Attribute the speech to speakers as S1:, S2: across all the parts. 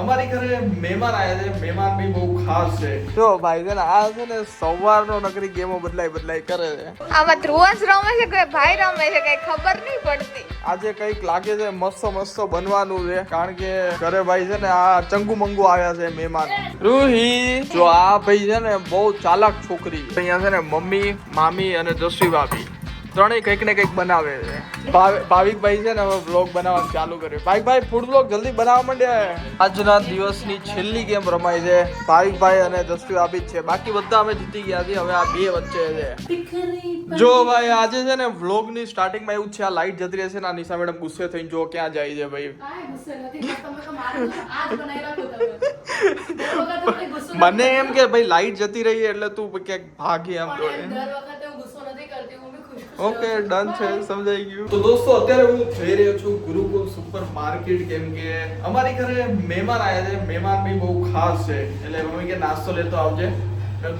S1: અમારી ઘરે મહેમાન આવ્યા છે. મહેમાન બી બહુ ખાસ છે. જો ભાઈ છે ને આ છે ને સવારનો નકરી ગેમો બદલાઈ કરે છે.
S2: આમાં ધ્રુવંશ રમે છે કે ભાઈ રમે છે કઈ ખબર નહીં પડતી.
S1: આજે કઈક લાગે છે મસ્ત બનવાનું છે, કારણ કે ઘરે ભાઈ છે ને આ ચંગુ મંગુ આવ્યા છે મહેમાન. રૂહી જો આ ભાઈ છે ને બહુ ચાલાક છોકરી. અહીંયા છે ને મમ્મી, મામી અને જસ્વી ભાભી ત્રણેય કંઈક ને કંઈક બનાવે છે. ભાવિકભાઈ છે ને હવે વ્લોગ બનાવવાનું ચાલુ કર્યું. ભાઈ ફૂડ વ્લોગ જલ્દી બનાવવા માંડ્યા. આજના દિવસની છેલ્લી ગેમ રમાય છે. ભાવિકભાઈ અને જસ્વી ભાભી જ છે, બાકી બધા અમે જીતી ગયા છીએ. હવે આ બે વચ્ચે છે. જો ભાઈ આજે છે ને વ્લોગ ની સ્ટાર્ટિંગ માં એવું છે, આ લાઈટ જતી રહેશે ને નિશા મેડમ ગુસ્સે થઈને જો ક્યાં જાય છે ભાઈ. મને એમ કે ભાઈ લાઈટ જતી રહી એટલે તું ક્યાંક ભાગી એમ જોડે. ઓકે ડન છે, સમજાઈ ગયું. તો દોસ્તો અત્યારે હું જઈ રહ્યો છું ગુરુકુલ સુપર માર્કેટ, કેમ કે અમારી ઘરે મહેમાન આવ્યા છે. મહેમાન બી બહુ ખાસ છે, એટલે મમ્મી કે નાસ્તો લેતો આવજે.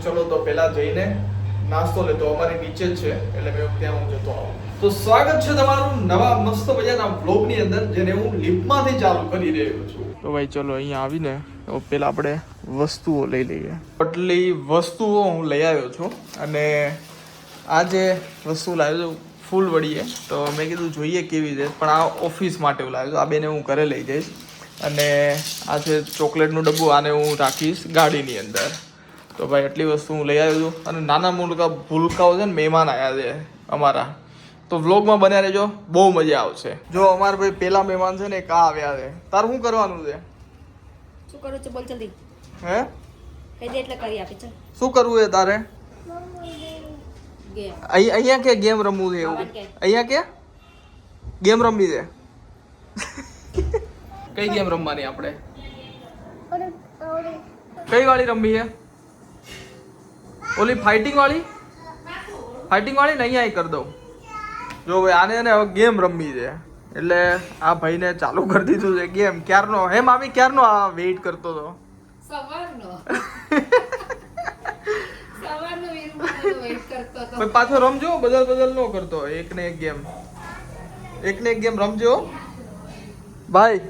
S1: ચલો તો પહેલા જઈને નાસ્તો લેતો, અમારી નીચે જ છે એટલે મેં ત્યાં હું જતો આવું. તો સ્વાગત છે તમારું નવા મસ્ત મજાના વ્લોગ ની અંદર, જેને હું લિફ્ટમાંથી ચાલુ કરી રહ્યો છું. તો ભાઈ ચલો અહીંયા આવીને પેલા આપણે વસ્તુઓ લઈ લઈએ. આટલી વસ્તુઓ હું લઈ આવ્યો છું, અને આ જે વસ્તુ લાવ્યો છું ફૂલ વળીએ, તો મેં કીધું જોઈએ કેવી છે, પણ આ ઓફિસ માટે હું લાવ્યો છું. આ બેને હું ઘરે લઈ જઈશ. અને આ છે ચોકલેટનું ડબ્બું, આને હું રાખીશ ગાડીની અંદર. તો ભાઈ એટલી વસ્તુ હું લઈ આવ્યો છું. અને નાના મોટા ભૂલકાઓ છે ને મહેમાન આવ્યા છે અમારા, તો વ્લોગમાં બન્યા રહેજો, બહુ મજા આવશે. જો અમારા ભાઈ પેલા મહેમાન છે ને કા આવ્યા છે. તારે શું કરવાનું છે?
S2: શું કરું છે બોલ જલ્દી.
S1: હે
S2: કહી દે એટલે કરી આપી. ચાલ
S1: શું કરવું છે તારે? અહીંયા કે ગેમ રમવું છે એવું? અહીંયા કે ગેમ રમવી છે? કઈ ગેમ રમવાની આપણે? કઈ વાળી રમવી છે? ઓલી ફાઇટિંગ વાળી ને અહીંયા કરી દઉં. જો ભાઈ આને ને હવે ગેમ રમવી છે, એટલે આ ભાઈને ચાલુ કરી દીધું છે ગેમ. ક્યારનો હે મામી, ક્યારનો આ વેઇટ કરતો હતો? પાછો રમજો, બદલ નો કરતો. એક ને એક ગેમ રમજો ભાઈ.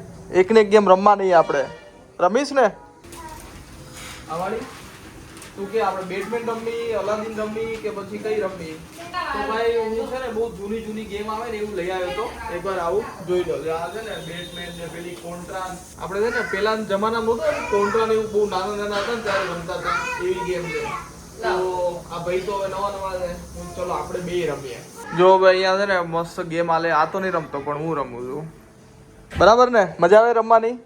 S1: એક ને એક ગેમ રમવા નહીં આપણે. રમીશ ને આ વાળી? તું કે આપણે બેટમેન રમવી, અલાદીન રમવી કે પછી કઈ રમવી? તો ભાઈ હું છે ને બહુ જૂની ગેમ આવે ને એવું લઈ આવ્યો તો, એકવાર આવું જોઈ લો. આ છે ને બેટમેન ને પેલી કોન્ટ્રા, આપણે છે ને પેલા જમાનામાં નહોતો કોન્ટ્રા ને એવું બહુ નાના હતા ને ત્યારે રમતા હતા, એવી ગેમ છે. તો આ ભાઈ તો હવે નવા છે. ચલો આપણે બે રમીએ. જો ભાઈ અહીંયા છે ને મસ્ત ગેમ આલે. આ તો નહીં રમતો પણ હું રમું છું. બરાબર ને? મજા આવે રમવાની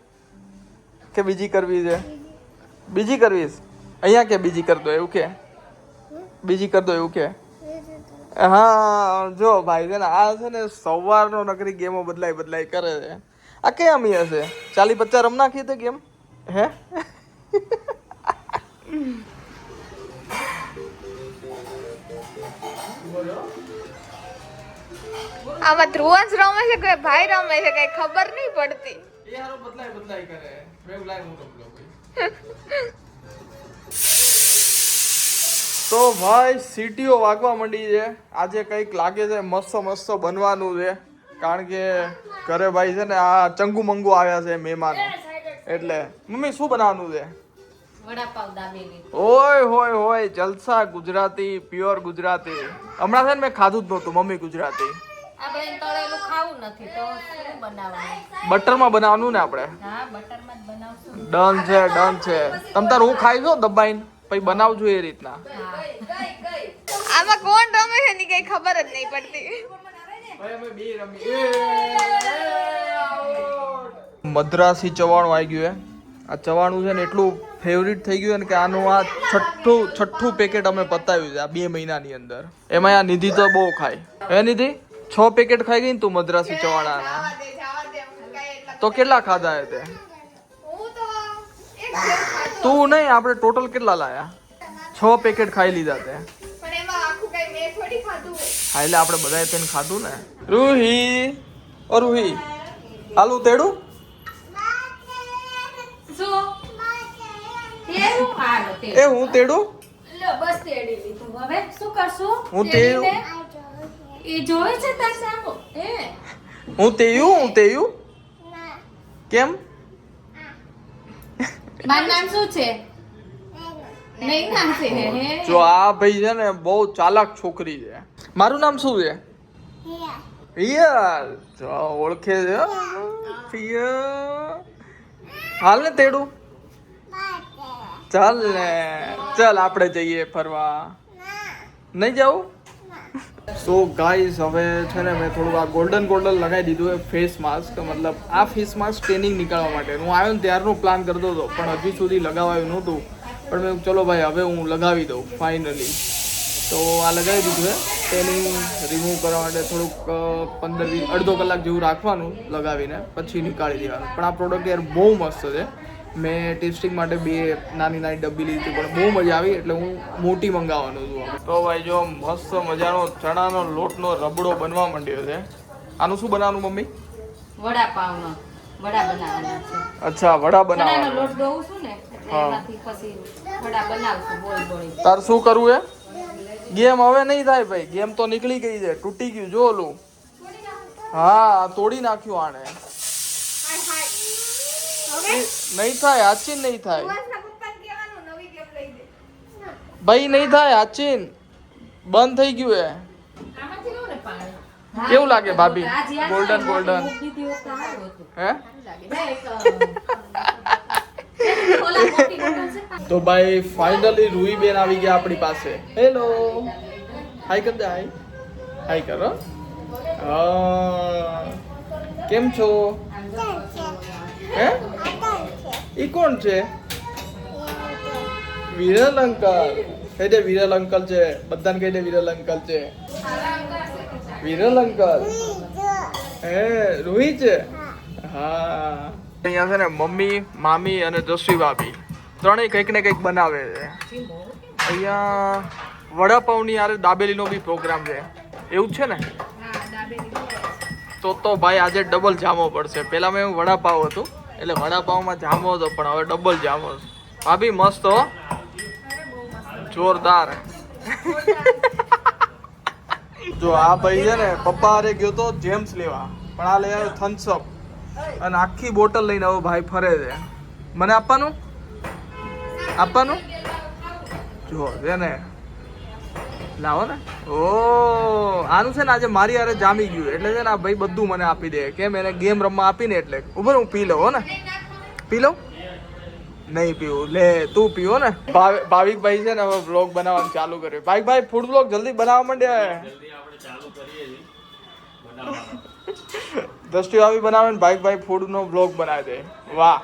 S1: કે બીજી કરવી છે? બીજી કરવીશ? અહીંયા કે બીજી કર દો એવું કે? બીજી કર દો એવું કે? હા જો ભાઈ છે ને આ છે ને સવારનો નકરી ગેમો બદલાઈ કરે છે. આ કઈ અમી હશે 40-50 રમ નાખી તે ગેમ. હે
S2: આમાં ધ્રુવંશ રમે છે કે ભાઈ રમે છે કઈ ખબર નહીં પડતી.
S1: એ હારો બદલાઈ કરે. મેં લાઈવ હું રમલો ભાઈ. તો ભાઈ સીટીઓ વાગવા માંડી છે. આજે કંઈક લાગે છે મસ્ત બનવાનું છે, કારણ કે ઘરે ભાઈ છે ને આ ચંગુ મંગુ આવ્યા છે મહેમાન. એટલે મમ્મી શું બનાવવાનું છે?
S2: વડાપાવ દાબેલી.
S1: હોય જલસા ગુજરાતી, પ્યોર ગુજરાતી. હમણાં છે ને મેં ખાધું જ નહોતું મમ્મી ગુજરાતી.
S2: આપણે તળેલું ખાવું નથી તો શું બનાવવાનું?
S1: બટરમાં બનાવવાનું ને આપણે?
S2: હા બટરમાં જ બનાવશું.
S1: ડન છે. તમ તાર હું ખાઈ જો દબાઈને પછી બનાવજો એ રીતના.
S2: આમાં કોણ રમે છે ની કઈ ખબર જ નહીં પડતી.
S1: ભાઈ અમે બે રમી. મદ્રાસી ચવાણું આવી ગયું છે. આ ચવાણું છે ને એટલું ફેવરિટ થઈ ગયું ને કે આનું આ છઠ્ઠું પેકેટ અમે પતાવ્યું છે આ 2 મહિનાની અંદર. એમાં આ નિધિ તો બહુ ખાય. હે નિધિ 6 પેકેટ ખાઈ ગઈ ને તું મદ્રાસી ચવાણાના? તો કેટલા ખાધા હે તે? તું નહીં, આપણે ટોટલ કેટલા લાયા? 6 પેકેટ ખાઈ લીધા તે.
S2: પણ એમાં આખું કઈ મેં થોડી ખાધું હોય.
S1: હા એટલે આપણે બધાએ તેને ખાધું ને. રૂહી હાલું તેડું. એ હું તેડું.
S2: બસ તેડી લીધું. હવે શું કરશું?
S1: હું તેડું.
S2: એ જોવે છે તાર સામો.
S1: હું તેયું કેમ?
S3: મારું નામ શું છે? નહીં નામ છે હે.
S1: જો આ ભાઈ છે ને બહુ ચાલાક છોકરી છે. મારું નામ શું છે? પિયર. જો ઓળખે છે હો. પિયર. હાલ ને તેડું. ચાલ ને, ચાલ આપણે જઈએ ફરવા. નહીં જાવું? સો ગાઈસ હવે છે ને મેં થોડું આ ગોલ્ડન લગાવી દીધું છે ફેસ માસ્ક. મતલબ આ ફેસ માસ્ક ટ્રેનિંગ નીકળવા માટે હું આવ્યો ને ત્યારનો પ્લાન કરતો હતો, પણ હજી સુધી લગાવાયું નહોતું. પણ મેં ચલો ભાઈ હવે હું લગાવી દઉં ફાઇનલી. તો આ લગાવી દીધું છે. ટ્રેનિંગ રિમૂવ કરવા માટે થોડુંક 15-20 અડધો કલાક જેવું રાખવાનું લગાવીને પછી નીકાળી દેવાનું. પણ આ પ્રોડક્ટ યાર બહુ મસ્ત છે. મેં ટેસ્ટિંગ માટે 2 નાની ડબ્બી લીધી હતી, પણ બહુ મજા આવી એટલે હું મોટી મંગાવવાનું છું. તો ભાઈ જો મસ્ત મજાનો ચણાનો લોટનો રબડો બનવા માંડ્યો છે. આનું શું બનાવવાનું મમ્મી?
S3: વડાપાવનો વડા બનાવવાના છે.
S1: અચ્છા, વડા
S3: ચણાનો
S1: બનાવવાનો.
S3: લોટ દઉં છું ને એટલે એમાંથી પછી વડા બનાવશું બોલ બોલ.
S1: તાર શું કરવું હે? ગેમ હવે નહીં થાય ભાઈ, ગેમ તો નીકળી ગઈ છે, તૂટી ગયું જો ઓલું. હા તોડી નાખ્યું આને. નહીં થાય આચીન, નહીં થાય ભાઈ, નહીં થાય આચીન, બંધ થઈ ગયું હે.
S3: આમાંથી લો ને પાણી.
S1: કેવું લાગે ભાભી?
S3: આ જ્યાં
S1: ગોલ્ડન
S3: છે ને,
S1: ગોલ્ડન
S3: દીધી વખતે સારું હતું.
S1: હે?
S3: ઓલા મોટી બોટલ છે.
S1: તો ભાઈ ફાઇનલી રૂહી બેન આવી ગયા આપણી પાસે. હેલો, હાય કર દે, હાય હાય કરો. કેમ છો? હે? ઈ કોણ છે? વિરલ અંકલ. કહી દે વિરલ અંકલ છે, બધાને કહી દે વિરલ અંકલ છે. વિરલ અંકલ હે રૂહી છે. હા અહીંયા છે ને મમ્મી, મામી અને જસ્વી ભાભી ત્રણેય કંઈક ને કંઈક બનાવે છે. અહીંયા વડાપાવની યાર દાબેલીનો બી પ્રોગ્રામ છે એવું જ છે ને? તો ભાઈ આજે ડબલ જામો પડશે. પહેલા મેં વડાપાવ હતું એટલે વડાપાવમાં જામો હતો, પણ હવે ડબલ જામો છે. ભાભી મસ્ત હો, જોરદાર. જો આ ભાઈ છે ને પપ્પા હારે ગયો તો જેમ્સ લેવા, પણ આ લઈ આવ્યો થમ્સ અપ અને આખી બોટલ લઈને આવો ભાઈ ફરે છે. મને આપવાનું જો છે ને, લાવો ને. ઓ આનું છે ને આજે મારી હારે જામી ગયું એટલે છે ને આ ભાઈ બધું મને આપી દે. કેમ? એને ગેમ રમવા આપીને એટલે ઉભર હું પી લઉં હો ને. પી લઉં? નહીં પીવું. લે તું પીવો ને. ભાવિકભાઈ છે ને હવે વ્લોગ બનાવવાનું ચાલુ કર્યું. ભાઈ ફૂડ વ્લોગ જલ્દી બનાવવા માંડ્યા. દ્રષ્ટિ આવી બનાવે ને ભાઈ ફૂડ નો વ્લોગ બનાવી દે. વાહ,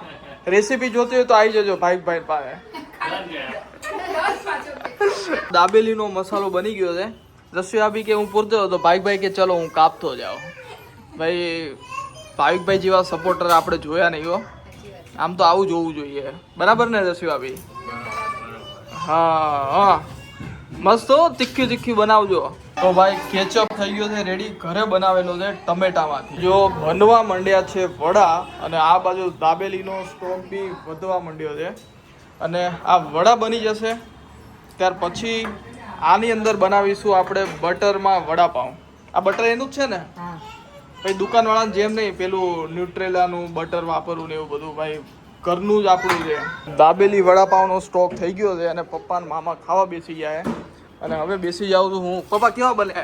S1: રેસીપી જોતી હોય તો આવી જજો ભાઈ પાસે. દાબેલીનો મસાલો બની ગયો છે. દ્રષ્ટિ આપી કે હું પૂરતો હતો, ભાઈ કે ચલો હું કાપતો જાઉં. ભાઈ ભાવિકભાઈ જેવા સપોર્ટર આપણે જોયા નહીં હો. આમ તો આવું જોવું જોઈએ, બરાબર ને દ્રષ્ટિ ભાભી? હા મસ્ત હો, તીખી બનાવજો. તો ભાઈ કેચઅપ થઈ ગયો છે રેડી, ઘરે બનાવેલો છે ટમેટામાંથી. જો બનવા માંડ્યા છે વડા, અને આ બાજુ દાબેલીનો સ્ટોક બી વધવા માંડ્યો છે. અને આ વડા બની જશે ત્યાર પછી આની અંદર બનાવીશું આપણે બટરમાં વડાપાઉં. આ બટર એનું જ છે ને? ભાઈ દુકાનવાળાને જેમ નહીં પેલું ન્યુટ્રેલાનું બટર વાપરવું ને એવું બધું, ભાઈ ઘરનું જ આપણું છે. દાબેલી વડાપાઉંનો સ્ટોક થઈ ગયો છે અને પપ્પા ને મામા ખાવા બેસી ગયા. અને હવે બેસી જાઉં છું હું. પપ્પા કેવા બને?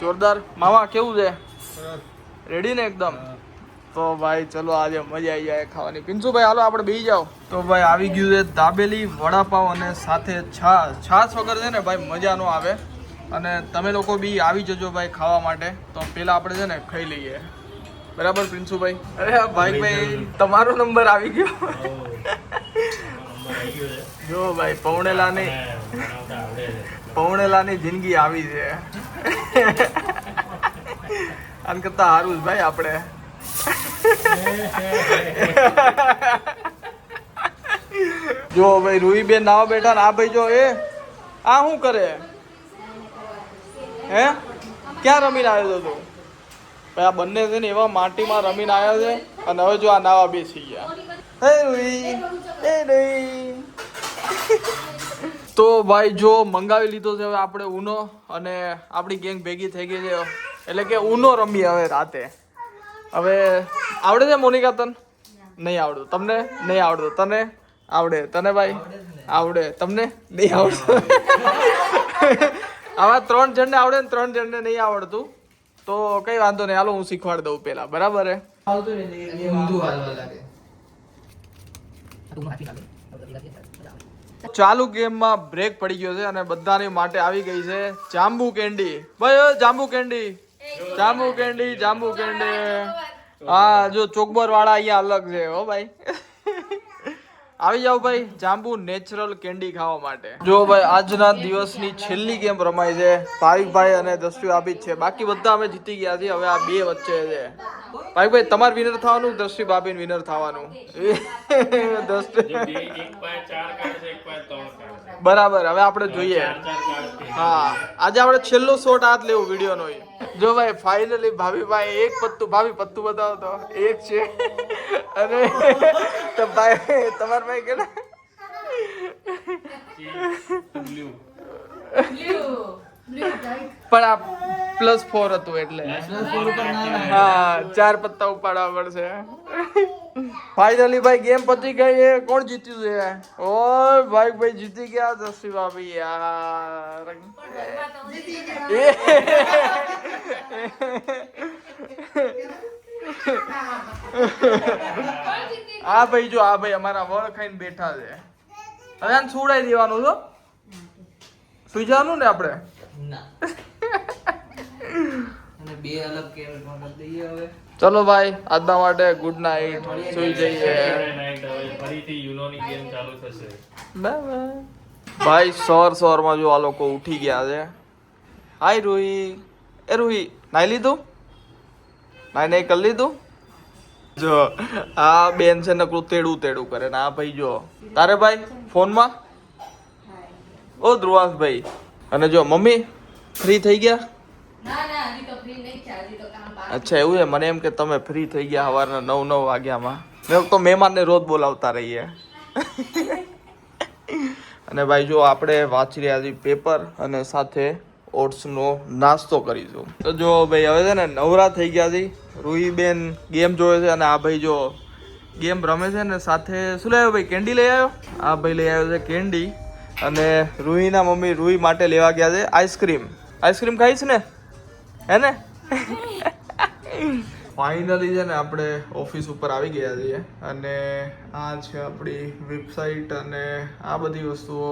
S1: જોરદાર. મામા કેવું છે? રેડી ને એકદમ? તો ભાઈ ચલો આજે મજા આવી જાય ખાવાની. પિન્સુભાઈ હાલો આપણે બેસી જાઓ. તો ભાઈ આવી ગયું છે દાબેલી વડાપાઉં અને સાથે છાશ વગર છે ને ભાઈ મજા ન આવે. અને તમે લોકો બી આવી જજો ભાઈ ખાવા માટે. તો પેલા આપણે છે ને ખાઈ લઈએ, બરાબર પ્રિન્સુભાઈ? અરે ભાઈ તમારો નંબર આવી ગયો. જો ભાઈ પૌણેલાની જિંદગી આવી છે. આન કરતા સારું જ ભાઈ આપણે. જો ભાઈ રૂહી બેન નાવા બેઠા ને આ ભાઈ જો એ આ શું કરે? હે ક્યાં રમીને આવ્યો હતો તું? ભાઈ આ બંને છે ને એવા માટીમાં રમીને આવ્યા છે અને હવે જો આ નાવા બેસી ગયા. હે રૂહી, એ નહીં. તો ભાઈ જો મંગાવી લીધો છે હવે આપણે ઉનો, અને આપણી ગેંગ ભેગી થઈ ગઈ છે એટલે કે ઉનો રમી હવે રાતે. હવે આવડે છે મોનિકા તન? નહીં આવડતું, તમને નહીં આવડતું, તને આવડે, તને ભાઈ આવડે, તમને નહીં આવડતું. આવા 3 જણને આવડે ને 3 જણને નહીં આવડતું, તો કઈ વાંધો નહીં, હાલો હું શીખવાડી દઉં પેલા, બરાબર હે? ચાલુ ગેમમાં બ્રેક પડી ગયો છે અને બધાની માટે આવી ગઈ છે જાંબુ કેન્ડી. ભાઈ ઓય જાંબુ કેન્ડી, જાંબુ કેન્ડી, જાંબુ કેન્ડી. હા જો ચોકબર વાળા અહીંયા અલગ છે હો ભાઈ. આવી જાવ ભાઈ જાંબુ નેચરલ કેન્ડી ખાવા માટે. જો ભાઈ આજના દિવસની છેલ્લી ગેમ રમાય છે, ભાવિકભાઈ અને દ્રષ્ટિ આપી જ છે, બાકી બધા અમે જીતી ગયા છીએ. હવે આ બે વચ્ચે છે. ભાઈ તમારે વિનર થવાનું, દ્રષ્ટિ ભાભી વિનર થવાનું. બરાબર, હવે આપણે જોઈએ. હા આજે આપણે છેલ્લો શોટ હાથ લેવું વિડીયો નો. જો ભાઈ ફાઇનલી ભાભીભાઈ એક પત્તું, ભાભી પત્તું બતાવો તો એક છે. અને તો ભાઈ તમાર ભાઈ કે પણ આ +4 હતું એટલે હા 4 પત્તા ઉપાડવા પડશે. ફાઇનલી ભાઈ ગેમ પતી ગઈ છે. કોણ જીત્યું છે? ઓય ભાઈ જીતી ગયા દ્રષ્ટિ ભાભી યાર. આ ભાઈ જો, આ ભાઈ અમારા વળ ખાઈને બેઠા છે. હવે આને સુવડાવી દેવાનું છો, સુઈ જવાનું ને આપણે. ચલો ભાઈ આજના માટે ગુડ નાઇટ, સુઈ જઈએ. ભાઈ સવાર માં જો આ લોકો ઉઠી ગયા છે. હાય રૂહી, એ રૂહી નાઈ લીધું? નાઈ કરી લીધું? જો આ બેન છે નકરું તેડું કરે ને આ ભાઈ જો તારે ભાઈ ફોનમાં. ઓ ધ્રુવાંશભાઈ, અને જો મમ્મી ફ્રી થઈ ગયા? અચ્છા એવું છે, મને એમ કે તમે ફ્રી થઈ ગયા સવારના 9 વાગ્યામાં. મેં તો મહેમાનને રોજ બોલાવતા રહીએ. અને ભાઈ જો આપણે વાંચી રહ્યા છીએ પેપર અને સાથે ઓટ્સનો નાસ્તો કરીશું. તો જો ભાઈ હવે છે ને નવરા થઈ ગયા છે. રૂહીબેન ગેમ જોવે છે અને આ ભાઈ જો ગેમ રમે છે ને સાથે શું લાવ્યો ભાઈ? કેન્ડી લઈ આવ્યો. આ ભાઈ લઈ આવ્યો છે કેન્ડી. અને રૂહીના મમ્મી રૂહી માટે લેવા ગયા છે આઈસ્ક્રીમ. આઈસ્ક્રીમ ખાઈશ ને હે ને? ફાઇનલી છે ને આપણે ઓફિસ ઉપર આવી ગયા છીએ અને આ છે આપણી વેબસાઇટ અને આ બધી વસ્તુઓ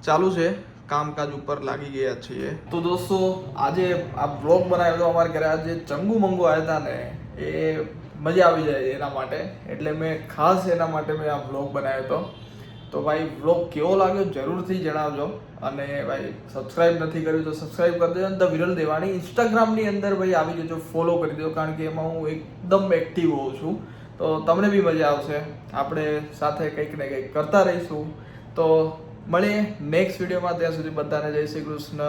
S1: ચાલુ છે. કામકાજ ઉપર લાગી ગયા છીએ. તો દોસ્તો આજે આ બ્લોગ બનાવ્યો હતો અમારે ઘરે. આજે ચંગુ મંગુ આવ્યા હતા ને એ મજા આવી જાય એના માટે, એટલે મેં ખાસ એના માટે મેં આ બ્લોગ બનાવ્યો હતો. તો ભાઈ બ્લોગ કેવો લાગ્યો જરૂરથી જણાવજો. અને ભાઈ સબસ્ક્રાઇબ નથી કર્યું તો સબસ્ક્રાઇબ કરી દેજો. અને ધ વિરલ દેવાણી ઇન્સ્ટાગ્રામની અંદર ભાઈ આવી જજો, ફોલો કરી દેજો, કારણ કે એમાં હું એકદમ એક્ટિવ હોઉં છું. તો તમને બી મજા આવશે. આપણે સાથે કંઈક ને કંઈક કરતા રહીશું. તો મળીએ નેક્સ્ટ વિડીયોમાં. ત્યાં સુધી બધાને જય શ્રી કૃષ્ણ.